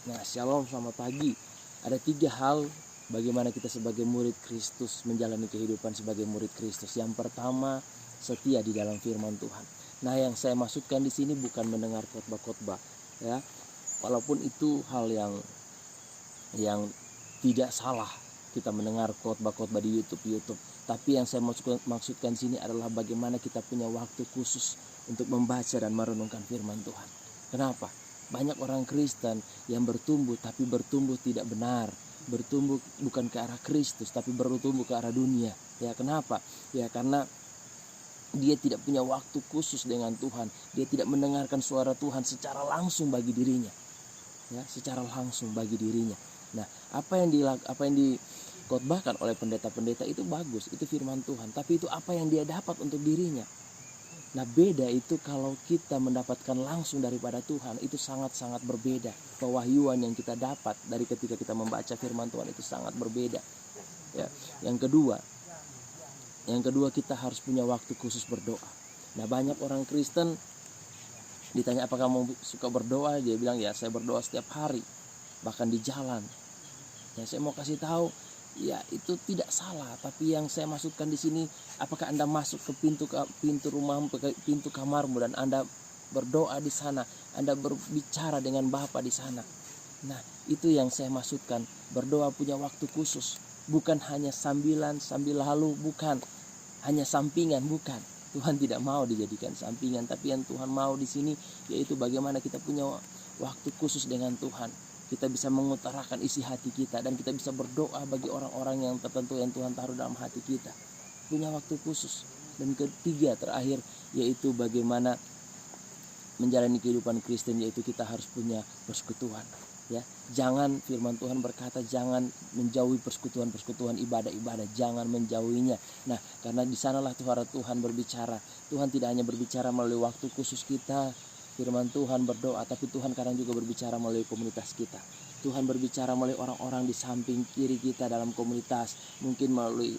Nah, shalom, selamat pagi. Ada 3 hal bagaimana kita sebagai murid Kristus menjalani kehidupan sebagai murid Kristus. Yang pertama, setia di dalam firman Tuhan. Nah, yang saya maksudkan di sini bukan mendengar khotbah-khotbah, ya. Walaupun itu hal yang tidak salah, kita mendengar khotbah-khotbah di YouTube. Tapi yang saya maksudkan di sini adalah bagaimana kita punya waktu khusus untuk membaca dan merenungkan firman Tuhan. Kenapa? Banyak orang Kristen yang bertumbuh tapi bertumbuh tidak benar, bertumbuh bukan ke arah Kristus tapi bertumbuh ke arah dunia. Ya, kenapa? Ya, karena dia tidak punya waktu khusus dengan Tuhan. Dia tidak mendengarkan suara Tuhan secara langsung bagi dirinya. Ya, secara langsung bagi dirinya. Nah, apa yang dikotbahkan oleh pendeta-pendeta itu bagus, itu firman Tuhan, tapi itu apa yang dia dapat untuk dirinya. Nah, beda itu kalau kita mendapatkan langsung daripada Tuhan, itu sangat-sangat berbeda. Pewahyuan yang kita dapat dari ketika kita membaca firman Tuhan itu sangat berbeda. Ya, yang kedua kita harus punya waktu khusus berdoa. Nah, banyak orang Kristen ditanya apakah kamu suka berdoa, dia bilang ya saya berdoa setiap hari, bahkan di jalan. Ya, saya mau kasih tahu, ya itu tidak salah, tapi yang saya maksudkan di sini, apakah Anda masuk ke pintu rumahmu, ke pintu kamarmu dan Anda berdoa di sana, Anda berbicara dengan Bapa di sana. Nah, itu yang saya maksudkan, berdoa punya waktu khusus, bukan hanya sambil lalu, bukan hanya sampingan, bukan. Tuhan tidak mau dijadikan sampingan, tapi yang Tuhan mau di sini yaitu bagaimana kita punya waktu khusus dengan Tuhan. Kita bisa mengutarakan isi hati kita dan kita bisa berdoa bagi orang-orang yang tertentu yang Tuhan taruh dalam hati kita. Punya waktu khusus. Dan ketiga terakhir yaitu bagaimana menjalani kehidupan Kristen, yaitu kita harus punya persekutuan. Ya, jangan, firman Tuhan berkata jangan menjauhi persekutuan ibadah-ibadah, jangan menjauhinya. Nah, karena di sanalah suara Tuhan berbicara. Tuhan tidak hanya berbicara melalui waktu khusus kita, firman Tuhan berdoa, tapi Tuhan kadang juga berbicara melalui komunitas kita. Tuhan berbicara melalui orang-orang di samping kiri kita dalam komunitas, mungkin melalui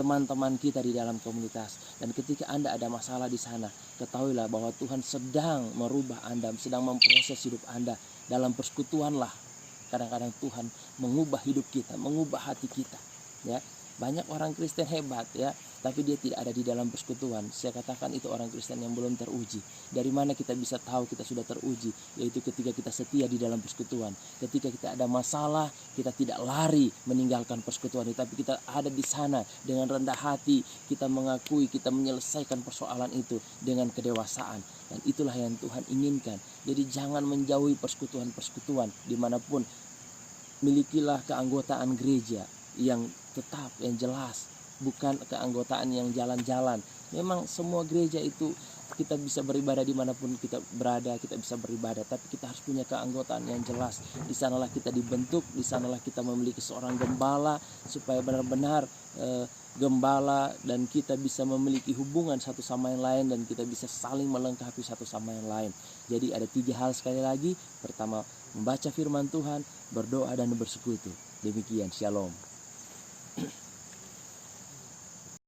teman-teman kita di dalam komunitas. Dan ketika Anda ada masalah di sana, ketahuilah bahwa Tuhan sedang merubah Anda, sedang memproses hidup Anda. Dalam persekutuanlah kadang-kadang Tuhan mengubah hidup kita, mengubah hati kita. Ya, banyak orang Kristen hebat, ya, tapi dia tidak ada di dalam persekutuan. Saya katakan itu orang Kristen yang belum teruji. Dari mana kita bisa tahu kita sudah teruji? Yaitu ketika kita setia di dalam persekutuan. Ketika kita ada masalah, kita tidak lari meninggalkan persekutuan itu, tapi kita ada di sana dengan rendah hati, kita mengakui, kita menyelesaikan persoalan itu dengan kedewasaan. Dan itulah yang Tuhan inginkan. Jadi jangan menjauhi persekutuan-persekutuan dimanapun. Milikilah keanggotaan gereja yang tetap, yang jelas, bukan keanggotaan yang jalan-jalan. Memang semua gereja itu kita bisa beribadah dimanapun kita berada, kita bisa beribadah, tapi kita harus punya keanggotaan yang jelas. Di sanalah kita dibentuk, di sanalah kita memiliki seorang gembala, supaya benar-benar gembala dan kita bisa memiliki hubungan satu sama yang lain, dan kita bisa saling melengkapi satu sama yang lain. Jadi ada 3 hal sekali lagi. Pertama, membaca firman Tuhan, berdoa dan bersekutu. Demikian, shalom.